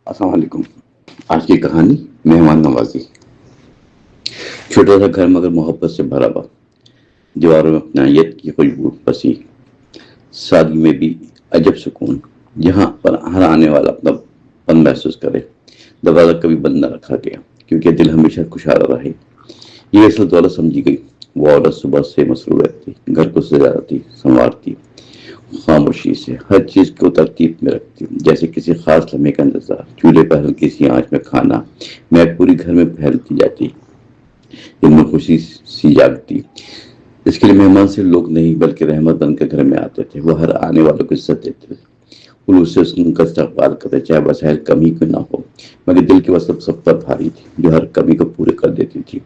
السلام علیکم۔ آج کی کہانی مہمان نوازی۔ چھوٹا سا گھر مگر محبت سے بھرا ہوا، دیواروں میں اپنائیت کی خوشبو بسی، سادگی میں بھی عجب سکون، جہاں پر ہر آنے والا اپنا پن محسوس کرے۔ دروازہ کبھی بند نہ رکھا گیا کیونکہ دل ہمیشہ خوشحال رہے۔ یہ اصل دولت سمجھی گئی۔ وہ عورت صبح سے مصروف رہتی، گھر کو سجاتی، سنوارتی، خاموشی سے ہر چیز کو ترتیب میں رکھتی، جیسے کسی خاص لمحے کا انتظار۔ چولہے پر ہلکی سی آنچ میں کھانا مہک پوری گھر میں پھیلتی جاتی، دل میں خوشی سی جاگتی۔ اس کے لیے مہمان سے لوگ نہیں بلکہ رحمت بن کے گھر میں آتے تھے۔ وہ ہر آنے والوں کو عزت دیتے تھے، خلوص سے ان کا استقبال کرتے، چاہے وسائل کمی کیوں نہ ہو، مگر دل کی وسعت سب پر بھاری تھی جو ہر کمی کو پورے کر دیتی تھی۔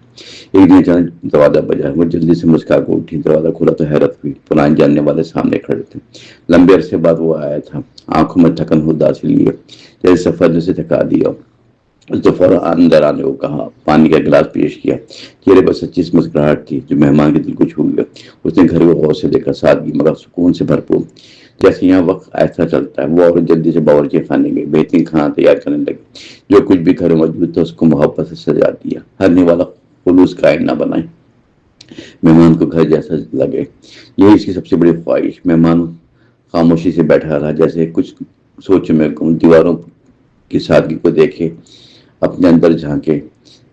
ایک دن اچانک دروازہ بجا، وہ جلدی سے مسکرا کے اٹھی۔ دروازہ کھولا تو حیرت ہوئی، پرانے جاننے والے سامنے کھڑے تھے۔ لمبے عرصے بعد وہ آیا تھا، آنکھوں میں تھکن اداسی لیے، جیسے سفر نے اسے تھکا دیا۔ اس نے فوراً اندر آنے کو کہا، پانی کا گلاس پیش کیا۔ چہرے پر سچی مسکراہٹ تھی جو مہمان کے دل کو چھو گیا۔ اس نے گھر کو غور سے دیکھا، سادگی مگر سکون سے بھرپور، جیسے یہاں وقت ایسا چلتا ہے۔ وہ عورت جلدی سے باورچی خانے گئی، بہترین کھانا تیار کرنے لگی۔ جو کچھ بھی گھر میں موجود تھا اس کو محبت سے سجا دیا، ہر آنے والا خلوص کا آئینہ بنائے، مہمان کو گھر جیسا لگے۔ یہی اس کی سب سے بڑی خواہش۔ مہمان خاموشی سے بیٹھا رہا، جیسے کچھ سوچ میں، دیواروں کی سادگی کو دیکھے، اپنے اندر جھانکے۔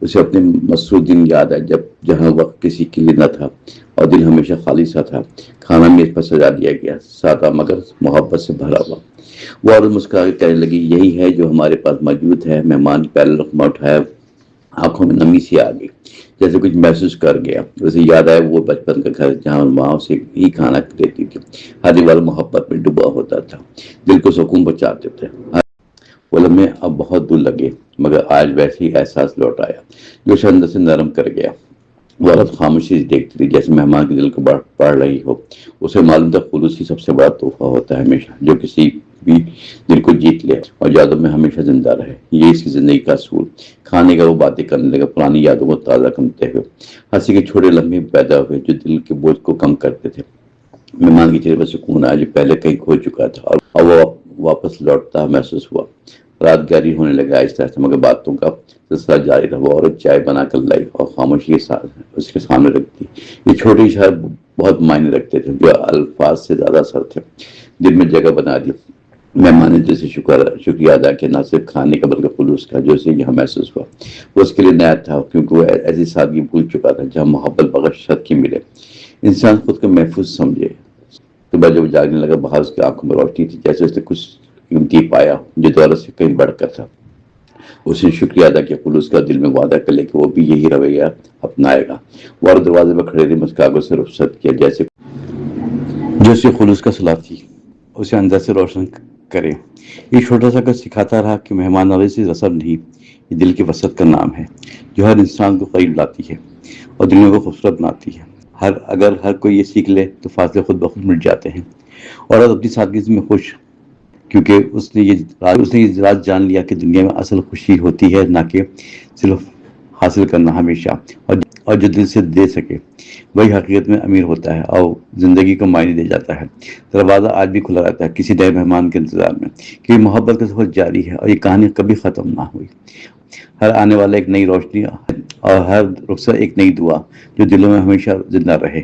اسے اپنے مسعود دن یاد ہے جہاں وقت کسی کے لیے نہ تھا اور دل ہمیشہ خالی سا تھا۔ کھانا میز پر سجا دیا گیا، سادہ مگر محبت سے بھرا ہوا۔ وہ عورت مسکرا کے کہنے لگی، یہی ہے جو ہمارے پاس موجود ہے۔ مہمان پہلا لقمہ اٹھایا، آنکھوں میں نمی سی آ گئی، جیسے کچھ محسوس کر گیا۔ اسے یاد آیا وہ بچپن کا گھر جہاں ماں اسے ہی کھانا دیتی تھی، ہر دیوار محبت میں ڈوبا ہوتا تھا، دل کو سکون پہنچاتے تھے۔ وہ لمحے اب بہت دور لگے مگر آج ویسے ہی احساس لوٹ آیا جو اسے اندر سے نرم کر گیا۔ وہ عورت خاموشی سے دیکھتی تھی جیسے مہمان کے دل کو پڑھ رہی ہو۔ اسے معلوم تھا خلوص ہی سب سے بڑا تحفہ ہوتا ہے، ہمیشہ جو کسی بھی دل کو جیت لے اور یادوں میں ہمیشہ زندہ رہے۔ یہ اس کی زندگی کا اصول۔ کھانے کا وہ باتیں کرنے لگا، پرانی یادوں کو تازہ کرتے ہوئے، ہنسی کے چھوٹے لمحے پیدا ہوئے جو دل کے بوجھ کو کم کرتے تھے۔ مہمان کے چہرے پر سکون آیا جو پہلے کہیں کھو چکا تھا اور وہ واپس لوٹتا محسوس ہوا۔ رات گہری ہونے لگا آہستہ آہستہ مگر باتوں کا سلسلہ جاری رہا۔ وہ عورت چائے بنا کر لائی اور خاموشی کے ساتھ اس کے سامنے رکھ دی۔ یہ چھوٹے اشارے بہت معنی رکھتے تھے، جو الفاظ سے زیادہ اثر تھے۔ دل میں جگہ بنا دی۔ مہمان نے جیسے شکریہ ادا کیا، نہ صرف کھانے کا بلکہ خلوص کا جو اسے یہاں محسوس ہوا۔ وہ اس کے لیے نیا تھا کیونکہ وہ ایسی سادگی بھول چکا تھا جہاں محبت بغیر شرط کی ملے، انسان خود کو محفوظ سمجھے۔ صبح جب جاگنے لگا، باہر اس کی آنکھوں میں روشنی تھی، جیسے اس نے کچھ قیمتی پایا جو دولت سے کہیں بڑھ کر تھا۔ اس نے شکریہ ادا کیا، خلوص کا دل میں وعدہ کر لے کہ وہ بھی یہی رویہ اپنائے گا۔ وہ عورت دروازے پر کھڑے تھے، مسکراہٹ سے رخصت کیا، جیسے جو اس کے خلوص کا صلہ تھی اسے اندر سے روشن کرے۔ یہ چھوٹا سا گھر سکھاتا رہا کہ مہمان نوازی رسم نہیں، یہ دل کی وسعت کا نام ہے جو ہر انسان کو قریب لاتی ہے اور دنیا کو خوبصورت بناتی ہے۔ اگر ہر کوئی یہ سیکھ لے تو فاصلے خود بخود مٹ جاتے ہیں۔ عورت اپنی سادگی میں خوش کیونکہ اس نے یہ راز جان لیا کہ دنیا میں اصل خوشی ہوتی ہے نہ کہ صرف حاصل کرنا ہمیشہ، اور جو دل سے دے سکے وہی حقیقت میں امیر ہوتا ہے اور زندگی کو معنی دے جاتا ہے۔ دروازہ آج بھی کھلا رہتا ہے کسی نئے مہمان کے انتظار میں، کیونکہ محبت کا سفر جاری ہے اور یہ کہانی کبھی ختم نہ ہوئی۔ ہر آنے والا ایک نئی روشنی اور ہر رخصت ایک نئی دعا جو دلوں میں ہمیشہ زندہ رہے۔